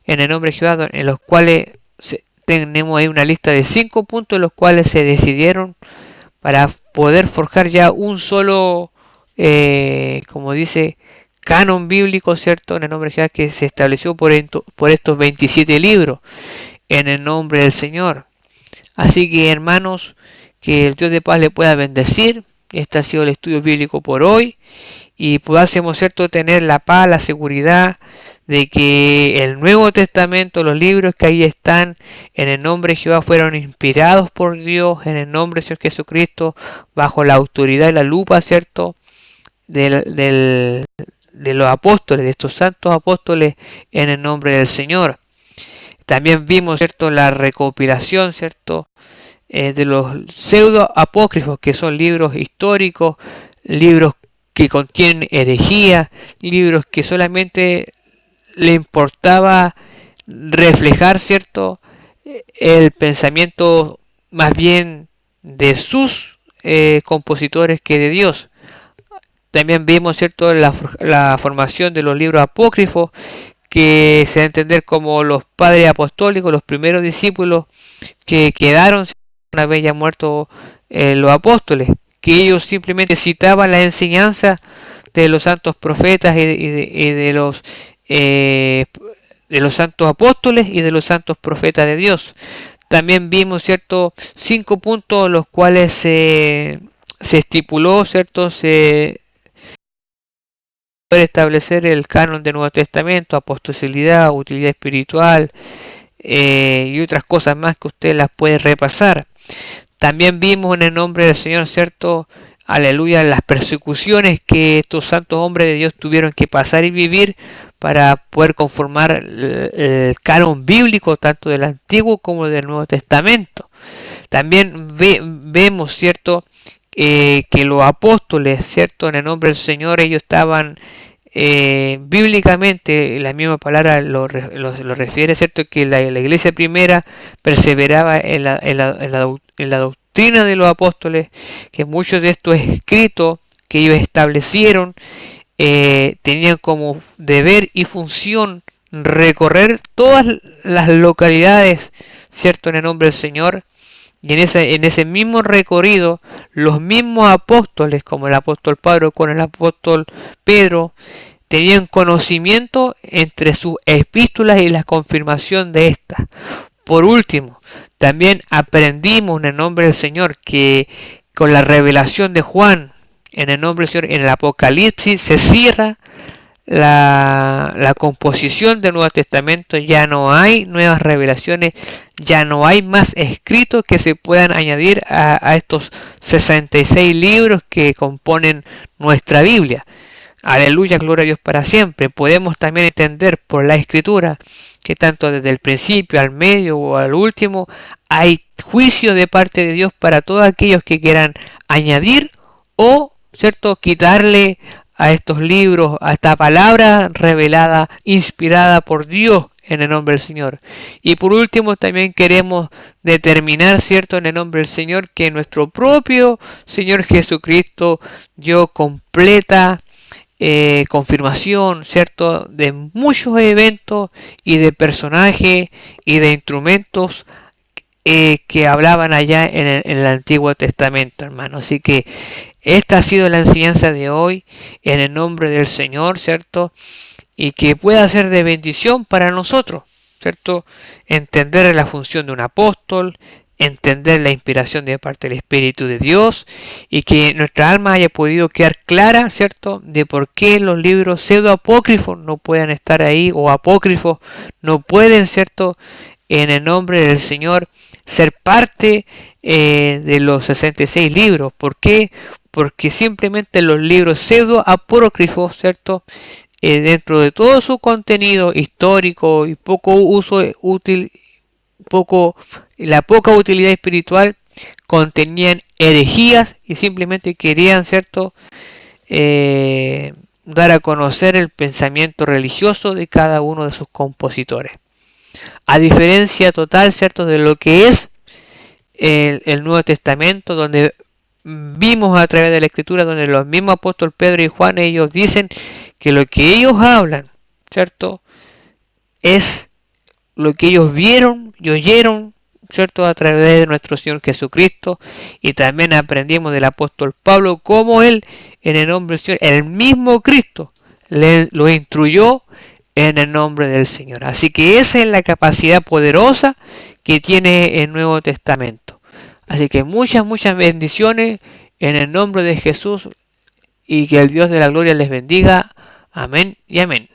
en el nombre de Jehová, en los cuales tenemos ahí una lista de 5 puntos en los cuales se decidieron para poder forjar ya un solo, como dice, canon bíblico, ¿cierto?, en el nombre de Jehová, que se estableció por estos 27 libros, en el nombre del Señor. Así que, hermanos, que el Dios de paz le pueda bendecir. Este ha sido el estudio bíblico por hoy, y podamos, ¿cierto?, tener la paz, la seguridad de que el Nuevo Testamento, los libros que ahí están, en el nombre de Jehová, fueron inspirados por Dios, en el nombre del Señor Jesucristo, bajo la autoridad y la lupa, ¿cierto?, de los apóstoles, de estos santos apóstoles, en el nombre del Señor. También vimos, ¿cierto?, la recopilación, ¿cierto?, de los pseudo apócrifos, que son libros históricos, libros que contienen herejía, libros que solamente le importaba reflejar, ¿cierto?, el pensamiento más bien de sus compositores que de Dios. También vimos, ¿cierto?, la formación de los libros apócrifos, que se da a entender como los padres apostólicos, los primeros discípulos que quedaron una vez ya muertos los apóstoles, que ellos simplemente citaban la enseñanza de los santos profetas y de los santos apóstoles y de los santos profetas de Dios. También vimos, ¿cierto?, 5 puntos los cuales se estipuló, ¿cierto?, se puede establecer el canon del Nuevo Testamento, apostolicidad, utilidad espiritual, y otras cosas más que usted las puede repasar. También vimos en el nombre del Señor, ¿cierto?, aleluya, las persecuciones que estos santos hombres de Dios tuvieron que pasar y vivir para poder conformar el canon bíblico tanto del Antiguo como del Nuevo Testamento. También vemos, ¿cierto?, que los apóstoles, ¿cierto?, en el nombre del Señor, ellos estaban bíblicamente, la misma palabra lo refiere, ¿cierto?, que la iglesia primera perseveraba en la doctrina de los apóstoles, que muchos de estos escritos que ellos establecieron tenían como deber y función recorrer todas las localidades, ¿cierto?, en el nombre del Señor. Y en ese mismo recorrido, los mismos apóstoles, como el apóstol Pablo con el apóstol Pedro, tenían conocimiento entre sus epístolas y la confirmación de estas. Por último, también aprendimos en el nombre del Señor que con la revelación de Juan, en el nombre del Señor, en el Apocalipsis se cierra la composición del Nuevo Testamento. Ya no hay nuevas revelaciones, ya no hay más escritos que se puedan añadir a estos 66 libros que componen nuestra Biblia. Aleluya, gloria a Dios para siempre. Podemos también entender por la Escritura que tanto desde el principio al medio o al último hay juicio de parte de Dios para todos aquellos que quieran añadir o, cierto, quitarle a estos libros, a esta palabra revelada, inspirada por Dios en el nombre del Señor. Y por último también queremos determinar, cierto, en el nombre del Señor, que nuestro propio Señor Jesucristo dio completa confirmación, ¿cierto?, de muchos eventos y de personajes y de instrumentos que hablaban allá en el Antiguo Testamento, hermano. Así que esta ha sido la enseñanza de hoy en el nombre del Señor, ¿cierto? Y que pueda ser de bendición para nosotros, ¿cierto? Entender la función de un apóstol, entender la inspiración de parte del Espíritu de Dios y que nuestra alma haya podido quedar clara, ¿cierto?, de por qué los libros pseudoapócrifos no pueden estar ahí o apócrifos no pueden, ¿cierto?, en el nombre del Señor ser parte de los 66 libros. ¿Por qué? Porque simplemente los libros pseudoapócrifos, ¿cierto?, dentro de todo su contenido histórico y poco uso útil, la poca utilidad espiritual, contenían herejías y simplemente querían, ¿cierto?, dar a conocer el pensamiento religioso de cada uno de sus compositores. A diferencia total, ¿cierto?, de lo que es el Nuevo Testamento, donde vimos a través de la Escritura, donde los mismos apóstoles Pedro y Juan, ellos dicen que lo que ellos hablan, ¿cierto?, es lo que ellos vieron y oyeron, ¿cierto?, a través de nuestro Señor Jesucristo. Y también aprendimos del apóstol Pablo cómo él, en el nombre del Señor, el mismo Cristo, lo instruyó en el nombre del Señor. Así que esa es la capacidad poderosa que tiene el Nuevo Testamento. Así que muchas bendiciones en el nombre de Jesús y que el Dios de la gloria les bendiga. Amén y amén.